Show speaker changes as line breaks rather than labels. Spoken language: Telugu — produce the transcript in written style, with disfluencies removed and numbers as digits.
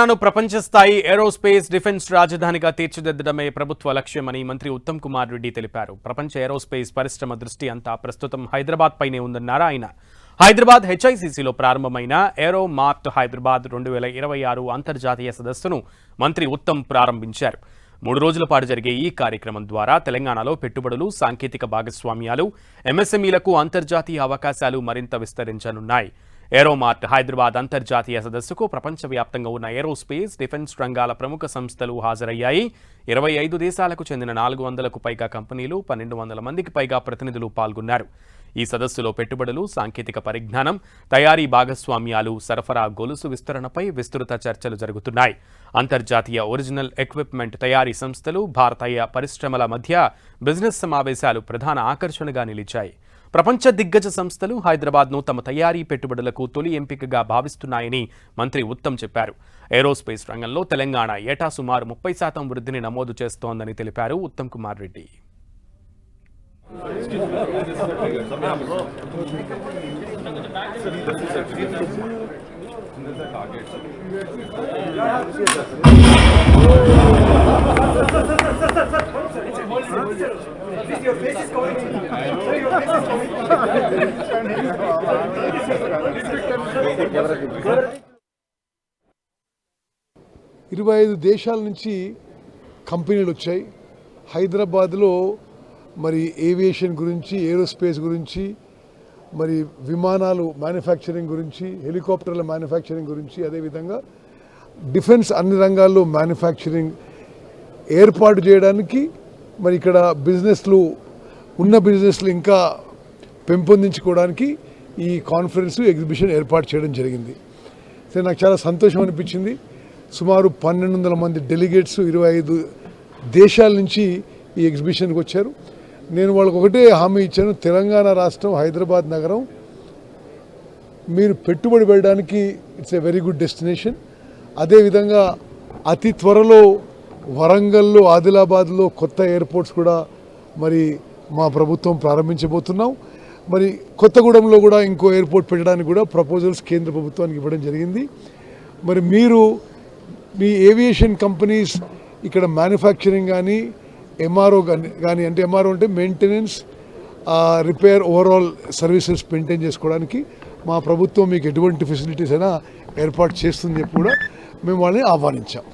తెలంగాణను ప్రపంచ స్థాయి ఏరోస్పేస్ డిఫెన్స్ రాజధానిగా తీర్చిదిద్దడమే ప్రభుత్వ లక్ష్యమని మంత్రి ఉత్తమ్ కుమార్ రెడ్డి తెలిపారు. ప్రపంచ ఏరోస్పేస్ పరిశ్రమ దృష్టి అంతా ప్రస్తుతం హైదరాబాద్ పైనే ఉందన్నారు ఆయన. హైదరాబాద్ హెచ్ఐసిసిలో ప్రారంభమైన ఏరో మార్ట్ హైదరాబాద్ 2026 అంతర్జాతీయ సదస్సును మంత్రి ఉత్తమ్ ప్రారంభించారు. 3 రోజుల పాటు జరిగే ఈ కార్యక్రమం ద్వారా తెలంగాణలో పెట్టుబడులు, సాంకేతిక భాగస్వామ్యాలు, ఎంఎస్ఎంఈలకు అంతర్జాతీయ అవకాశాలు మరింత విస్తరించనున్నాయి. ఏరోమార్ట్ హైదరాబాద్ అంతర్జాతీయ సదస్సుకు ప్రపంచవ్యాప్తంగా ఉన్న ఏరోస్పేస్, డిఫెన్స్ రంగాల ప్రముఖ సంస్థలు హాజరయ్యాయి. 25 దేశాలకు చెందిన 400కు పైగా కంపెనీలు, 1200 మందికి పైగా ప్రతినిధులు పాల్గొన్నారు. ఈ సదస్సులో పెట్టుబడులు, సాంకేతిక పరిజ్ఞానం, తయారీ భాగస్వామ్యాలు, సరఫరా గొలుసు విస్తరణపై విస్తృత చర్చలు జరుగుతున్నాయి. అంతర్జాతీయ ఒరిజినల్ ఎక్విప్మెంట్ తయారీ సంస్థలు, భారతీయ పరిశ్రమల మధ్య బిజినెస్ సమావేశాలు ప్రధాన ఆకర్షణగా నిలిచాయి. ప్రపంచ దిగ్గజ సంస్థలు హైదరాబాద్ను తమ తయారీ పెట్టుబడులకు తొలి ఎంపికగా భావిస్తున్నాయని మంత్రి ఉత్తమ్ చెప్పారు. ఏరోస్పేస్ రంగంలో తెలంగాణ ఏటా సుమారు 30% వృద్ధిని నమోదు చేస్తోందని తెలిపారు Uttam Kumar Reddy.
Your face is coming. Your face is coming.
25 దేశాల నుంచి కంపెనీలు వచ్చాయి. హైదరాబాద్లో మరి ఏవియేషన్ గురించి, ఏరోస్పేస్ గురించి, మరి విమానాలు మ్యానుఫ్యాక్చరింగ్ గురించి, హెలికాప్టర్ల మ్యానుఫ్యాక్చరింగ్ గురించి, అదేవిధంగా డిఫెన్స్ అన్ని రంగాల్లో మ్యానుఫ్యాక్చరింగ్ ఏర్పాటు చేయడానికి మరి ఇక్కడ ఉన్న బిజినెస్లు ఇంకా పెంపొందించుకోవడానికి ఈ కాన్ఫరెన్స్ ఎగ్జిబిషన్ ఏర్పాటు చేయడం జరిగింది. సరే, నాకు చాలా సంతోషం అనిపించింది. సుమారు 1200 మంది డెలిగేట్స్ 25 దేశాల నుంచి ఈ ఎగ్జిబిషన్కి వచ్చారు. నేను వాళ్ళకు ఒకటే హామీ ఇచ్చాను, తెలంగాణ రాష్ట్రం, హైదరాబాద్ నగరం మీరు పెట్టుబడి పెట్టడానికి it's a very good destination. అదేవిధంగా అతి త్వరలో వరంగల్లో, ఆదిలాబాద్లో కొత్త ఎయిర్పోర్ట్స్ కూడా మరి మా ప్రభుత్వం ప్రారంభించబోతున్నాం. మరి కొత్తగూడెంలో కూడా ఇంకో ఎయిర్పోర్ట్ పెట్టడానికి కూడా ప్రపోజల్స్ కేంద్ర ప్రభుత్వానికి ఇవ్వడం జరిగింది. మరి మీరు మీ ఏవియేషన్ కంపెనీస్ ఇక్కడ మ్యానుఫ్యాక్చరింగ్ కానీ, ఎంఆర్ఓ కానీ, అంటే ఎంఆర్ఓ అంటే maintenance, repair, overall services maintain చేసుకోవడానికి మా ప్రభుత్వం మీకు ఎటువంటి ఫెసిలిటీస్ అయినా ఏర్పాటు చేస్తుంది చెప్పి కూడా మేము వాళ్ళని ఆహ్వానించాం.